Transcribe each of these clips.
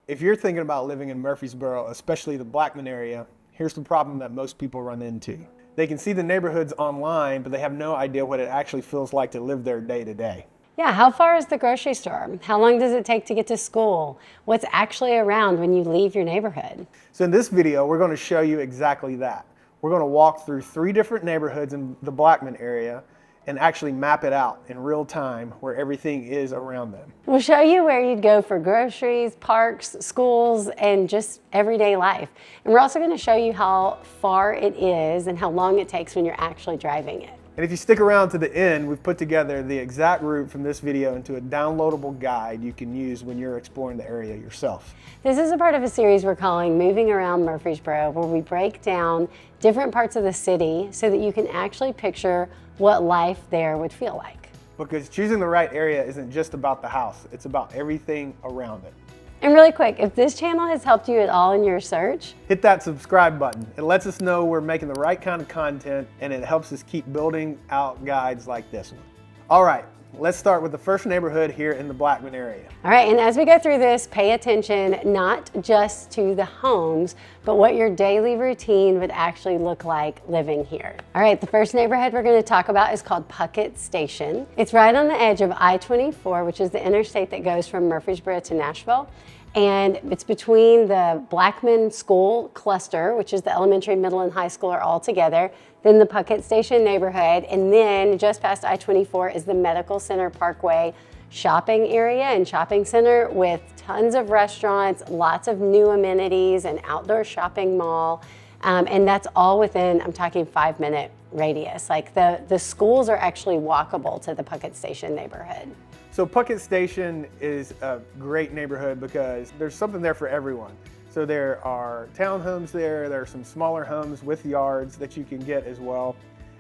If you're thinking about living in Murfreesboro, especially the Blackman area, here's the problem that most people run into. They can see the neighborhoods online, but they have no idea what it actually feels like to live there day to day. Yeah, how far is the grocery store? How long does it take to get to school? What's actually around when you leave your neighborhood? So in this video, we're going to show you exactly that. We're going to walk through 3 different neighborhoods in the Blackman area and actually map it out in real time where everything is around them. We'll show you where you'd go for groceries, parks, schools, and just everyday life. And we're also going to show you how far it is and how long it takes when you're actually driving it. And if you stick around to the end, we've put together the exact route from this video into a downloadable guide you can use when you're exploring the area yourself. This is a part of a series we're calling Moving Around Murfreesboro, where we break down different parts of the city so that you can actually picture what life there would feel like. Because choosing the right area isn't just about the house, it's about everything around it. And really quick, if this channel has helped you at all in your search, hit that subscribe button. It lets us know we're making the right kind of content, and it helps us keep building out guides like this one. All right, let's start with the first neighborhood here in the Blackman area. All right, and as we go through this, pay attention not just to the homes, but what your daily routine would actually look like living here. All right, the first neighborhood we're going to talk about is called Puckett Station. It's right on the edge of I-24, which is the interstate that goes from Murfreesboro to Nashville. And it's between the Blackman School cluster, which is the elementary, middle, and high school are all together, then the Puckett Station neighborhood, and then just past I-24 is the Medical Center Parkway shopping area and shopping center with tons of restaurants, lots of new amenities, an outdoor shopping mall, and that's all within, I'm talking 5-minute radius. Like the schools are actually walkable to the Puckett Station neighborhood. So Puckett Station is a great neighborhood because there's something there for everyone. So there are townhomes there are some smaller homes with yards that you can get as well.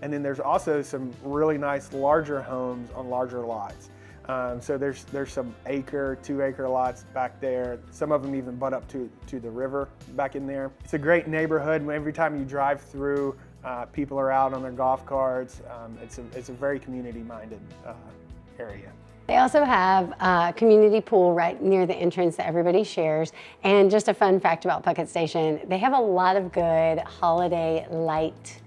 And then there's also some really nice larger homes on larger lots. So there's some 2-acre lots back there. Some of them even butt up to the river back in there. It's a great neighborhood. Every time you drive through, people are out on their golf carts. It's a very community-minded area. They also have a community pool right near the entrance that everybody shares. And just a fun fact about Puckett Station, they have a lot of good holiday light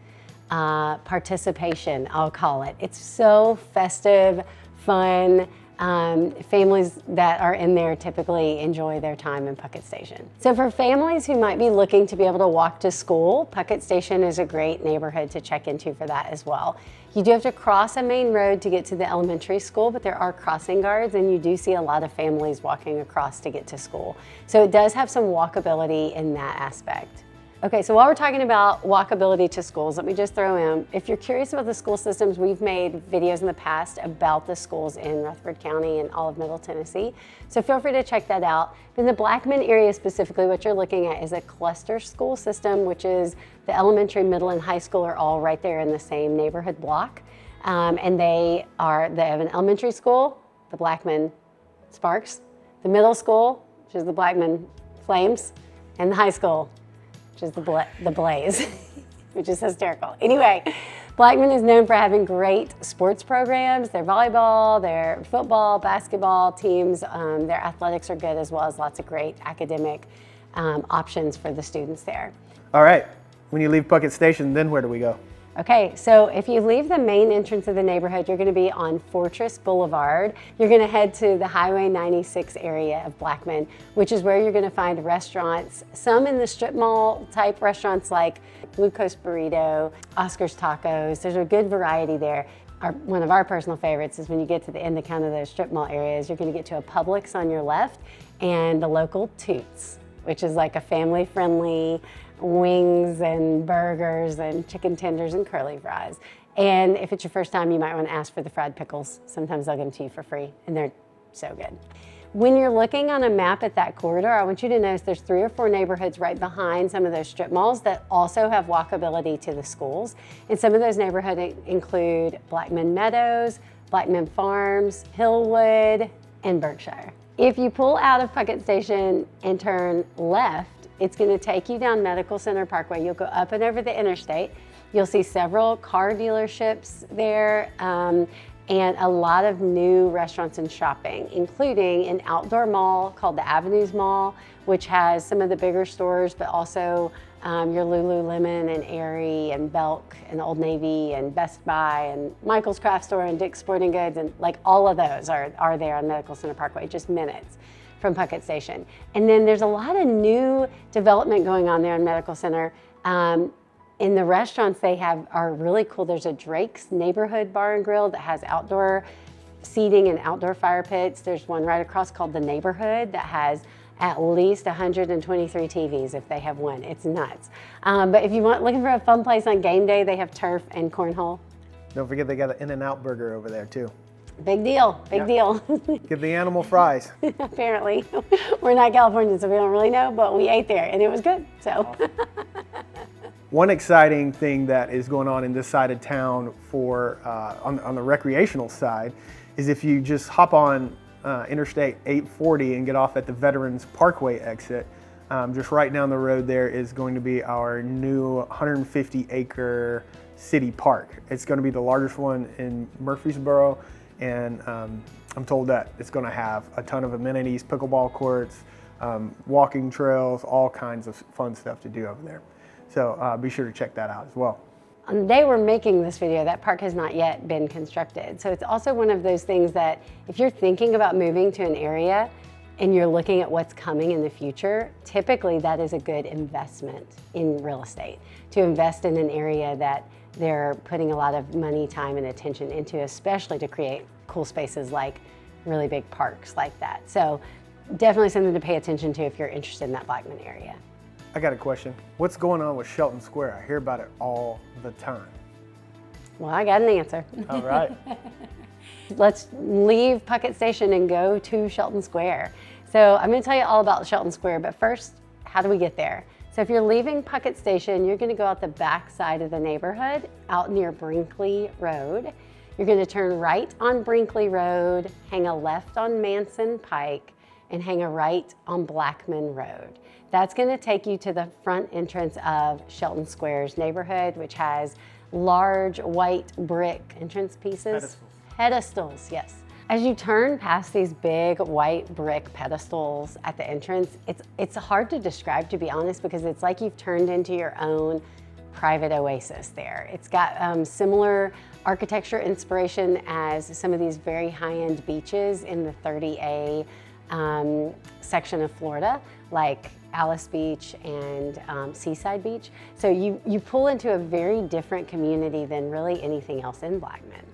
participation, I'll call it. It's so festive, fun. Families that are in there typically enjoy their time in Puckett Station. So for families who might be looking to be able to walk to school, Puckett Station is a great neighborhood to check into for that as well. You do have to cross a main road to get to the elementary school, but there are crossing guards and you do see a lot of families walking across to get to school. So it does have some walkability in that aspect. Okay, so while we're talking about walkability to schools, let me just throw in, if you're curious about the school systems, we've made videos in the past about the schools in Rutherford County and all of Middle Tennessee. So feel free to check that out. In the Blackman area specifically, what you're looking at is a cluster school system, which is the elementary, middle, and high school are all right there in the same neighborhood block. And they have an elementary school, the Blackman Sparks, the middle school, which is the Blackman Flames, and the high school, which is the Blaze, which is hysterical. Anyway, Blackman is known for having great sports programs. Their volleyball, their football, basketball teams, their athletics are good, as well as lots of great academic options for the students there. All right, when you leave Puckett Station, then where do we go? Okay, so if you leave the main entrance of the neighborhood, you're going to be on Fortress Boulevard. You're going to head to the Highway 96 area of Blackman, which is where you're going to find restaurants, some in the strip mall type restaurants like Blue Coast Burrito, Oscar's Tacos. There's a good variety there. One of our personal favorites is when you get to the end of kind of those strip mall areas, you're going to get to a Publix on your left and the local Toots, which is like a family-friendly wings and burgers and chicken tenders and curly fries. And if it's your first time, you might want to ask for the fried pickles. Sometimes they'll give them to you for free, and they're so good. When you're looking on a map at that corridor, I want you to notice there's 3 or 4 neighborhoods right behind some of those strip malls that also have walkability to the schools. And some of those neighborhoods include Blackman Meadows, Blackman Farms, Hillwood, and Berkshire. If you pull out of Puckett Station and turn left, it's going to take you down Medical Center Parkway. You'll go up and over the interstate. You'll see several car dealerships there. and a lot of new restaurants and shopping, including an outdoor mall called the Avenues Mall, which has some of the bigger stores, but also your Lululemon and Aerie and Belk and Old Navy and Best Buy and Michael's Craft Store and Dick's Sporting Goods, and like all of those are there on Medical Center Parkway, just minutes from Puckett Station. And then there's a lot of new development going on there in Medical Center. In the restaurants they have are really cool. There's a Drake's Neighborhood Bar and Grill that has outdoor seating and outdoor fire pits. There's one right across called The Neighborhood that has at least 123 TVs if they have one. It's nuts. But if you want looking for a fun place on game day, they have turf and cornhole. Don't forget they got an In-N-Out burger over there too. Big deal, big deal. Get the animal fries. Apparently. We're not Californians, so we don't really know, but we ate there and it was good, so. Awesome. One exciting thing that is going on in this side of town for on the recreational side is if you just hop on Interstate 840 and get off at the Veterans Parkway exit, just right down the road there is going to be our new 150-acre city park. It's going to be the largest one in Murfreesboro, and I'm told that it's going to have a ton of amenities, pickleball courts, walking trails, all kinds of fun stuff to do over there. So be sure to check that out as well. On the day we're making this video, that park has not yet been constructed. So it's also one of those things that if you're thinking about moving to an area and you're looking at what's coming in the future, typically that is a good investment in real estate, to invest in an area that they're putting a lot of money, time, and attention into, especially to create cool spaces like really big parks like that. So definitely something to pay attention to if you're interested in that Blackman area. I got a question. What's going on with Shelton Square? I hear about it all the time. Well, I got an answer. All right. Let's leave Puckett Station and go to Shelton Square. So I'm going to tell you all about Shelton Square, but first, how do we get there? So if you're leaving Puckett Station, you're going to go out the back side of the neighborhood, out near Brinkley Road. You're going to turn right on Brinkley Road, hang a left on Manson Pike, and hang a right on Blackman Road. That's going to take you to the front entrance of Shelton Square's neighborhood, which has large white brick entrance pieces. Pedestals, yes. As you turn past these big white brick pedestals at the entrance, it's hard to describe, to be honest, because it's like you've turned into your own private oasis there. It's got similar architecture inspiration as some of these very high-end beaches in the 30A section of Florida, like Alice Beach and Seaside Beach. So you pull into a very different community than really anything else in Blackman.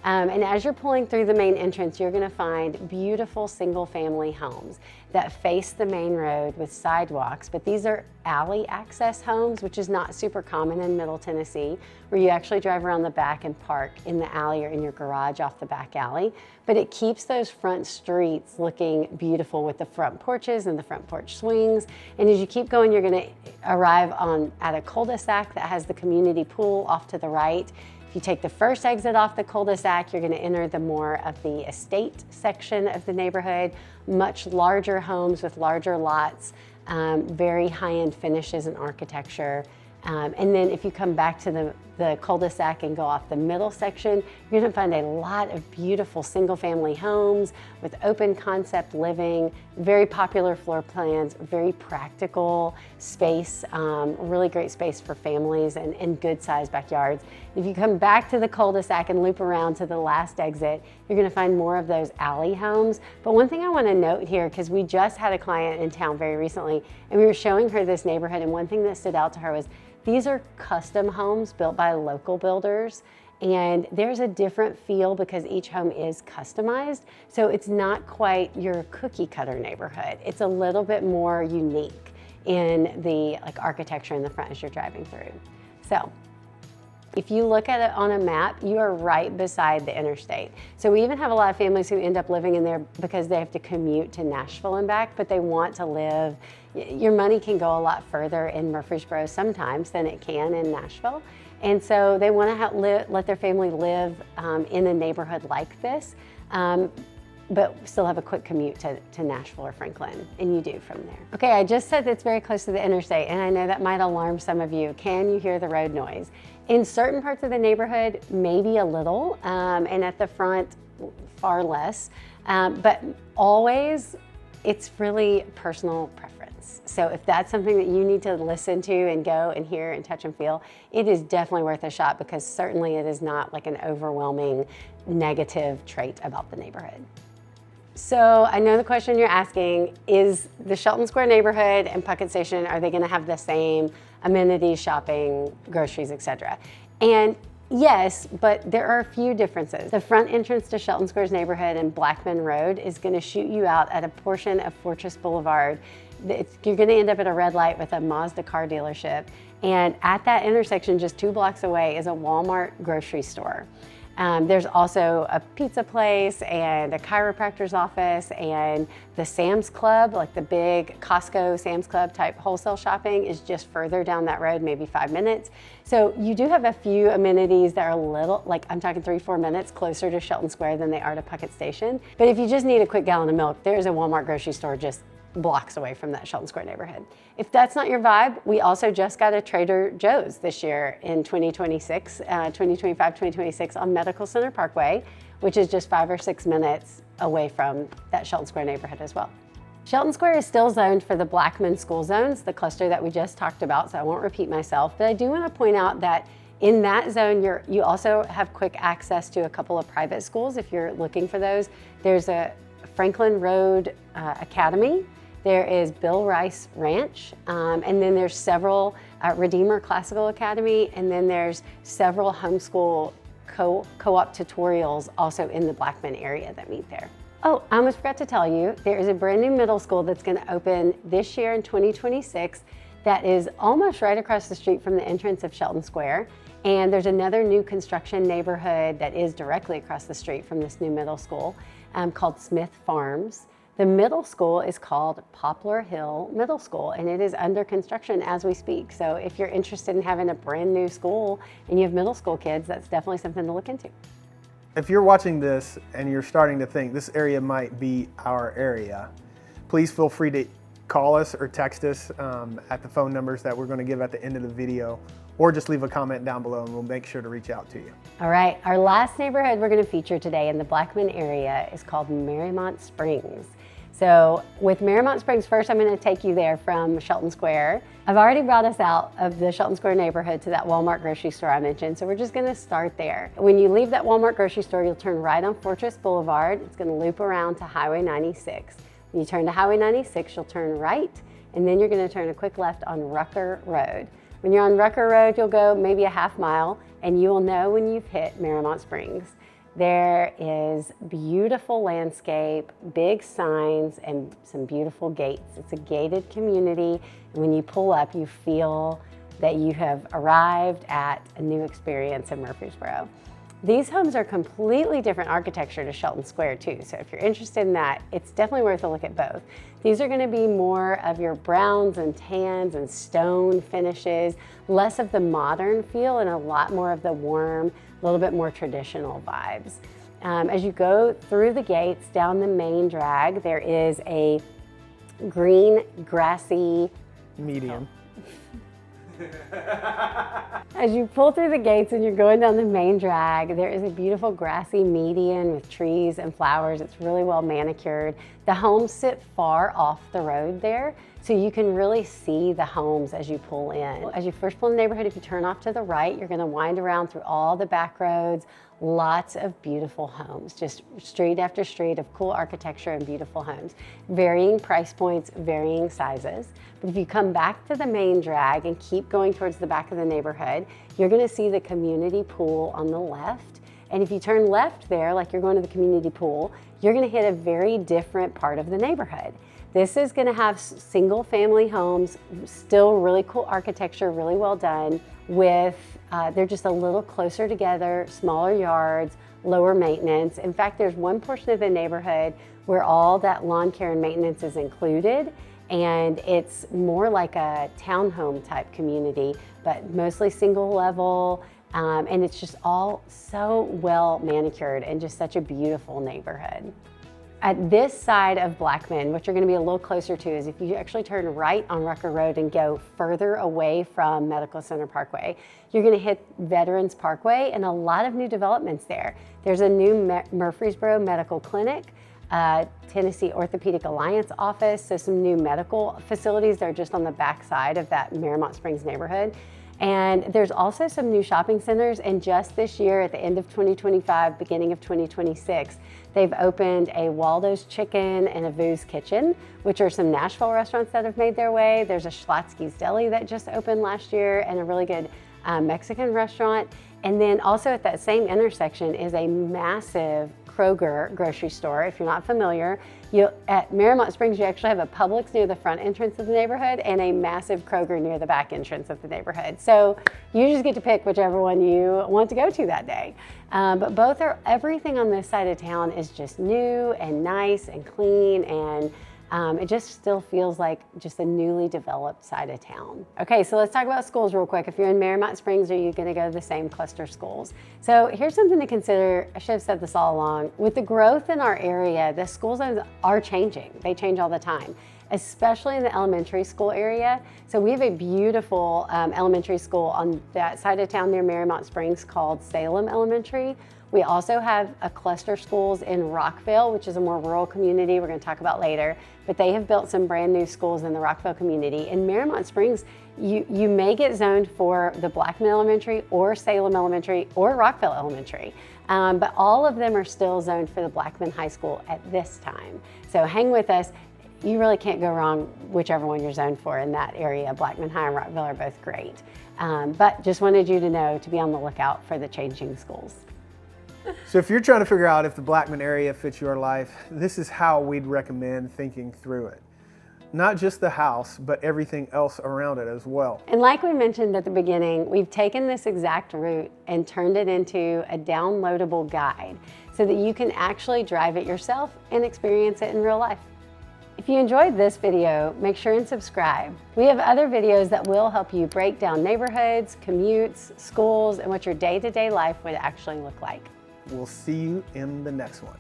And as you're pulling through the main entrance, you're going to find beautiful single-family homes that face the main road with sidewalks, but these are alley access homes, which is not super common in Middle Tennessee, where you actually drive around the back and park in the alley or in your garage off the back alley. But it keeps those front streets looking beautiful with the front porches and the front porch swings. And as you keep going, you're going to arrive at a cul-de-sac that has the community pool off to the right. If you take the first exit off the cul-de-sac, you're going to enter the more of the estate section of the neighborhood, much larger homes with larger lots, very high-end finishes and architecture. And then if you come back to the cul-de-sac and go off the middle section, you're going to find a lot of beautiful single-family homes with open concept living, very popular floor plans, very practical space, really great space for families and good-sized backyards. If you come back to the cul-de-sac and loop around to the last exit, you're going to find more of those alley homes. But one thing I want to note here, because we just had a client in town very recently, and we were showing her this neighborhood, and one thing that stood out to her was these are custom homes built by local builders, and there's a different feel because each home is customized. So it's not quite your cookie cutter neighborhood. It's a little bit more unique in the architecture in the front as you're driving through. So if you look at it on a map, you are right beside the interstate. So we even have a lot of families who end up living in there because they have to commute to Nashville and back, but they want to live. Your money can go a lot further in Murfreesboro sometimes than it can in Nashville. And so they want to let their family live in a neighborhood like this. but still have a quick commute to Nashville or Franklin, and you do from there. Okay, I just said it's very close to the interstate, and I know that might alarm some of you. Can you hear the road noise? In certain parts of the neighborhood, maybe a little, and at the front, far less, but always, it's really personal preference. So if that's something that you need to listen to and go and hear and touch and feel, it is definitely worth a shot, because certainly it is not like an overwhelming negative trait about the neighborhood. So I know the question you're asking is the Shelton Square neighborhood and Puckett Station, are they going to have the same amenities, shopping, groceries, etc.? And yes, but there are a few differences. The front entrance to Shelton Square's neighborhood and Blackman Road is going to shoot you out at a portion of Fortress Boulevard. You're going to end up at a red light with a Mazda car dealership. And at that intersection, just 2 blocks away, is a Walmart grocery store. There's also a pizza place and a chiropractor's office, and the Sam's Club, like the big Costco Sam's Club type wholesale shopping, is just further down that road, maybe 5 minutes. So you do have a few amenities that are a little, like I'm talking 3-4 minutes closer to Shelton Square than they are to Puckett Station. But if you just need a quick gallon of milk, there's a Walmart grocery store just blocks away from that Shelton Square neighborhood. If that's not your vibe, we also just got a Trader Joe's this year in 2026, 2025, 2026 on Medical Center Parkway, which is just 5 or 6 minutes away from that Shelton Square neighborhood as well. Shelton Square is still zoned for the Blackman school zones, the cluster that we just talked about, so I won't repeat myself, but I do want to point out that in that zone, you also have quick access to a couple of private schools if you're looking for those. There's a Franklin Road Academy. There is Bill Rice Ranch, and then there's several Redeemer Classical Academy, and then there's several homeschool co-op tutorials also in the Blackman area that meet there. Oh, I almost forgot to tell you, there is a brand new middle school that's going to open this year in 2026 that is almost right across the street from the entrance of Shelton Square. And there's another new construction neighborhood that is directly across the street from this new middle school called Smith Farms. The middle school is called Poplar Hill Middle School, and it is under construction as we speak. So if you're interested in having a brand new school and you have middle school kids, that's definitely something to look into. If you're watching this and you're starting to think this area might be our area, please feel free to call us or text us at the phone numbers that we're going to give at the end of the video, or just leave a comment down below and we'll make sure to reach out to you. All right, our last neighborhood we're going to feature today in the Blackman area is called Marymount Springs. So with Marymount Springs, first I'm going to take you there from Shelton Square. I've already brought us out of the Shelton Square neighborhood to that Walmart grocery store I mentioned, so we're just going to start there. When you leave that Walmart grocery store, you'll turn right on Fortress Boulevard. It's going to loop around to Highway 96. When you turn to Highway 96, you'll turn right, and then you're going to turn a quick left on Rucker Road. When you're on Rucker Road, you'll go maybe a half mile, and you will know when you've hit Marymount Springs. There is beautiful landscape, big signs, and some beautiful gates. It's a gated community, and when you pull up, you feel that you have arrived at a new experience in Murfreesboro. These homes are completely different architecture to Shelton Square too, so if you're interested in that, it's definitely worth a look at both. These are going to be more of your browns and tans and stone finishes, less of the modern feel and a lot more of the warm, a little bit more traditional vibes. As you go through the gates down the main drag, there is a green, grassy median. As you pull through the gates and you're going down the main drag, there is a beautiful grassy median with trees and flowers. It's really well manicured. The homes sit far off the road there, so you can really see the homes as you pull in. As you first pull in the neighborhood, if you turn off to the right, you're going to wind around through all the back roads. Lots of beautiful homes, just street after street of cool architecture and beautiful homes. Varying price points, varying sizes. But if you come back to the main drag and keep going towards the back of the neighborhood, you're going to see the community pool on the left. And if you turn left there, like you're going to the community pool, you're going to hit a very different part of the neighborhood. This is going to have single family homes, still really cool architecture, really well done, with they're just a little closer together, smaller yards, lower maintenance. In fact, there's one portion of the neighborhood where all that lawn care and maintenance is included, and it's more like a townhome type community, but mostly single level, and it's just all so well manicured and just such a beautiful neighborhood. At this side of Blackman, what you're going to be a little closer to is if you actually turn right on Rucker Road and go further away from Medical Center Parkway, you're going to hit Veterans Parkway and a lot of new developments there. There's a new Murfreesboro Medical Clinic, Tennessee Orthopedic Alliance office, so some new medical facilities. They're just on the back side of that Miramont Springs neighborhood. And there's also some new shopping centers, and just this year at the end of 2025, beginning of 2026, they've opened a Waldo's Chicken and a Vu's Kitchen, which are some Nashville restaurants that have made their way. There's a Schlotsky's Deli that just opened last year and a really good Mexican restaurant. And then also at that same intersection is a massive Kroger grocery store. If you're not familiar, at Miramont Springs, you actually have a Publix near the front entrance of the neighborhood and a massive Kroger near the back entrance of the neighborhood. So you just get to pick whichever one you want to go to that day. But everything on this side of town is just new and nice and clean, and it just still feels like just a newly developed side of town. Okay, so let's talk about schools real quick. If you're in Miramont Springs, are you gonna go to the same cluster schools? So here's something to consider. I should have said this all along. With the growth in our area, the school zones are changing. They change all the time, especially in the elementary school area. So we have a beautiful elementary school on that side of town near Miramont Springs called Salem Elementary. We also have a cluster schools in Rockville, which is a more rural community we're going to talk about later, but they have built some brand new schools in the Rockville community. In Miramont Springs, you may get zoned for the Blackman Elementary or Salem Elementary or Rockville Elementary, but all of them are still zoned for the Blackman High School at this time. So hang with us. You really can't go wrong whichever one you're zoned for in that area. Blackman High and Rockville are both great. But just wanted you to know to be on the lookout for the changing schools. So if you're trying to figure out if the Blackman area fits your life, this is how we'd recommend thinking through it. Not just the house, but everything else around it as well. And like we mentioned at the beginning, we've taken this exact route and turned it into a downloadable guide so that you can actually drive it yourself and experience it in real life. If you enjoyed this video, make sure and subscribe. We have other videos that will help you break down neighborhoods, commutes, schools, and what your day-to-day life would actually look like. We'll see you in the next one.